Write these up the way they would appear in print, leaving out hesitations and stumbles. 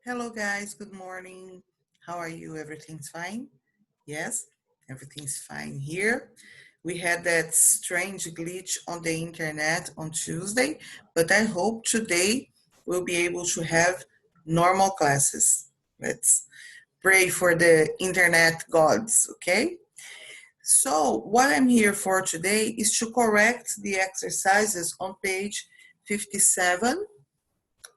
Hello guys, good morning. How are you? Everything's fine? Yes, everything's fine here. We had that strange glitch on the internet on Tuesday, but I hope today we'll be able to have normal classes. Let's pray for the internet gods, okay? So, what I'm here for today is to correct the exercises on page 57,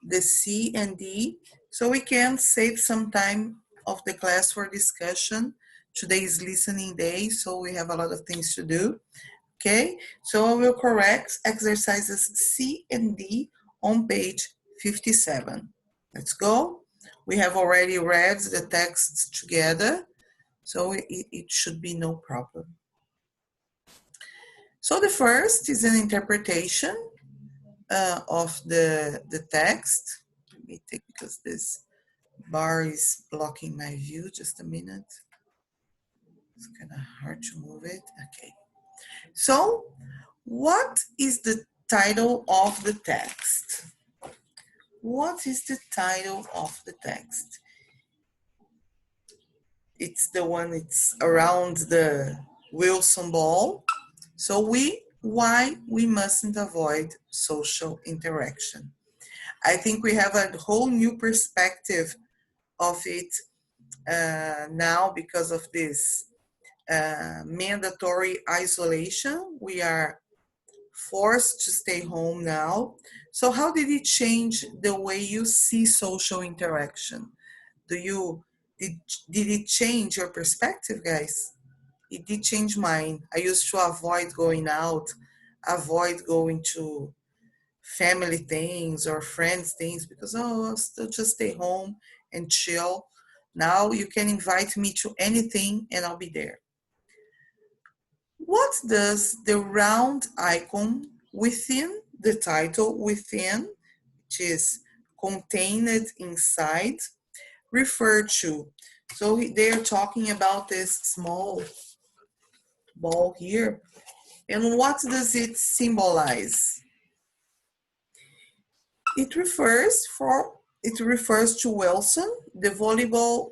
the C and D, so we can save some time of the class for discussion. Today is listening day, so we have a lot of things to do. Okay, so I will correct exercises C and D on page 57. Let's go. We have already read the texts together, so it should be no problem. So the first is an interpretation of the text. Let me take, because this bar is blocking my view. Just a minute. It's kind of hard to move it. Okay. So, what is the title of the text? What is the title of the text? It's the one, it's around the Wilson ball. So why we mustn't avoid social interaction. I think we have a whole new perspective of it now because of this mandatory isolation. We are forced to stay home now. So how did it change the way you see social interaction? Do you did it change your perspective, guys? It did change mine. I used to avoid going out, avoid going to family things or friends things because I'll still just stay home and chill. Now you can invite me to anything and I'll be there. What does the round icon within the title, within, which is contained inside, refer to? So they're talking about this small ball here. And what does it symbolize? It refers to Wilson, the volleyball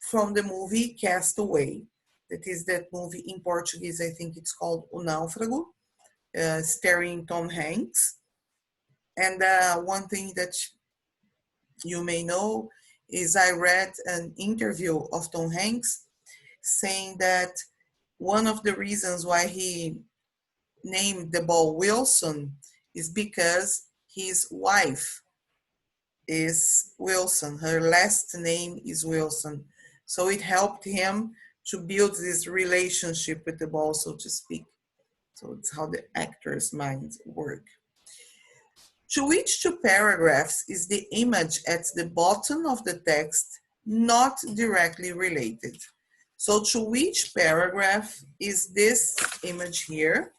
from the movie Castaway. That is that movie in Portuguese, I think it's called O Náufrago, starring Tom Hanks. And one thing that you may know is I read an interview of Tom Hanks saying that one of the reasons why he named the ball Wilson is because his wife is Wilson. Her last name is Wilson. So it helped him to build this relationship with the ball, so to speak. So it's how the actor's minds work. To which two paragraphs is the image at the bottom of the text not directly related? So to which paragraph is this image here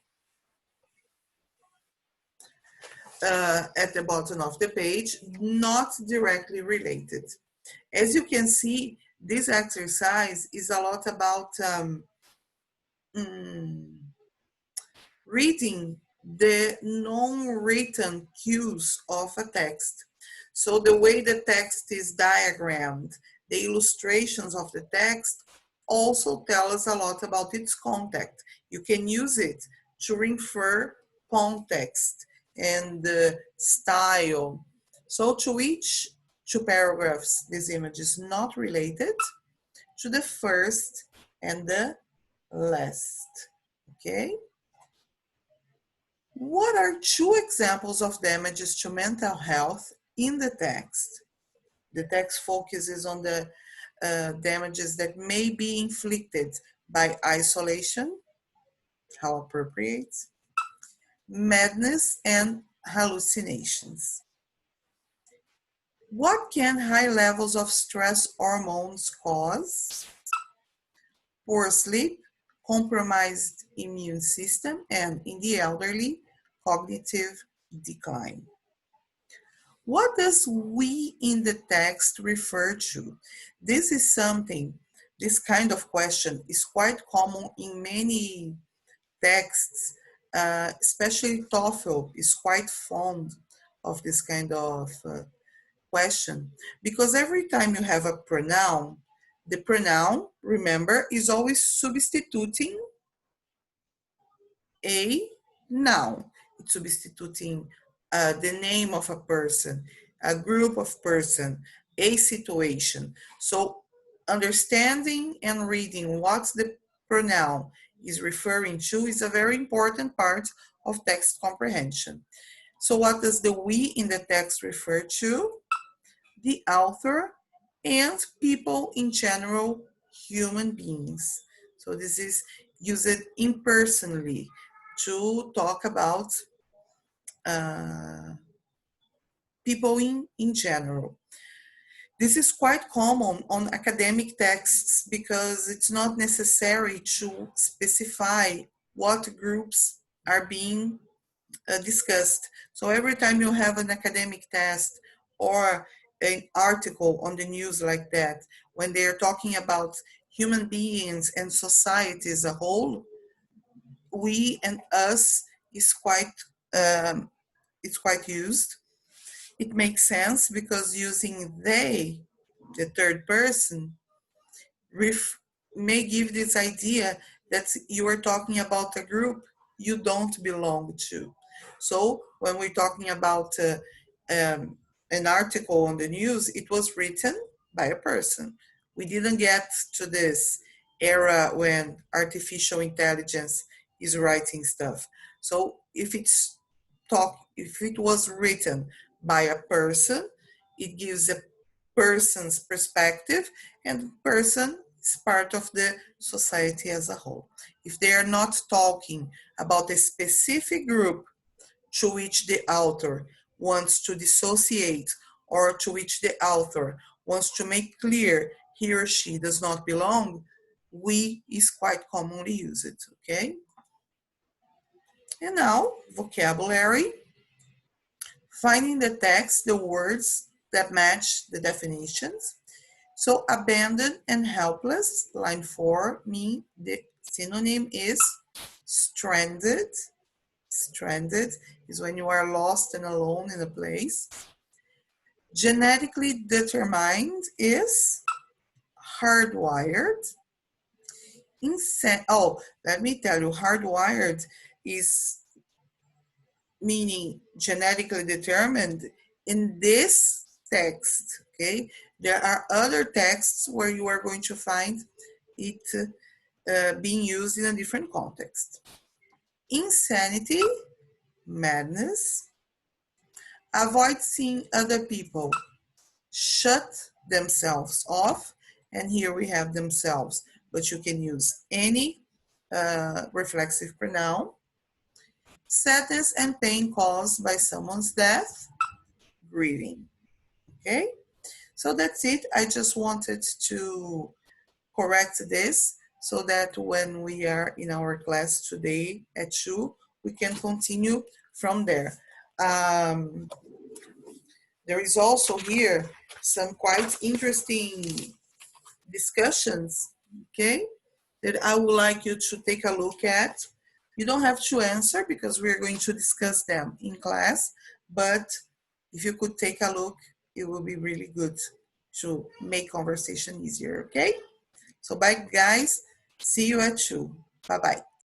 at the bottom of the page not directly related? As you can see, this exercise is a lot about reading the non-written cues of a text. So the way the text is diagrammed, the illustrations of the text also tell us a lot about its content. You can use it to infer context and style. So to which two paragraphs this image is not related? To the first and the last, okay? What are two examples of damages to mental health in the text? The text focuses on the damages that may be inflicted by isolation, how appropriate, madness, and hallucinations. What can high levels of stress hormones cause? Poor sleep, compromised immune system, and in the elderly, cognitive decline. What does we in the text refer to? This is something, this kind of question is quite common in many texts, especially TOEFL is quite fond of this kind of question, because every time you have a pronoun, the pronoun, remember, is always substituting a noun. It's substituting the name of a person, a group of person, a situation. So understanding and reading what the pronoun is referring to is a very important part of text comprehension. So what does the we in the text refer to? The author and people in general, human beings. So this is used impersonally to talk about people in general. This is quite common on academic texts because it's not necessary to specify what groups are being discussed. So every time you have an academic test or an article on the news like that, when they are talking about human beings and society as a whole, we and us is um, it's quite used. It makes sense because using they, the third person, may give this idea that you are talking about a group you don't belong to. So when we're talking about an article on the news, it was written by a person. We didn't get to this era when artificial intelligence is writing stuff. So if it was written by a person, it gives a person's perspective, and person is part of the society as a whole. If they are not talking about a specific group to which the author wants to dissociate or to which the author wants to make clear he or she does not belong, we is quite commonly used, okay? And now, vocabulary. Finding the text, the words that match the definitions. So abandoned and helpless, line 4, mean the synonym is stranded. Stranded is when you are lost and alone in a place. Genetically determined is hardwired. Let me tell you, hardwired is meaning genetically determined in this text, okay? There are other texts where you are going to find it being used in a different context. Insanity, madness. Avoid seeing other people. Shut themselves off. And here we have themselves, but you can use any reflexive pronoun. Sadness and pain caused by someone's death. Grieving. Okay? So that's it. I just wanted to correct this so that when we are in our class today at 2, we can continue from there. There is also here some quite interesting discussions, okay, that I would like you to take a look at. You don't have to answer because we're going to discuss them in class, but if you could take a look, it will be really good to make conversation easier, okay? So bye guys, see you at 2. Bye-bye.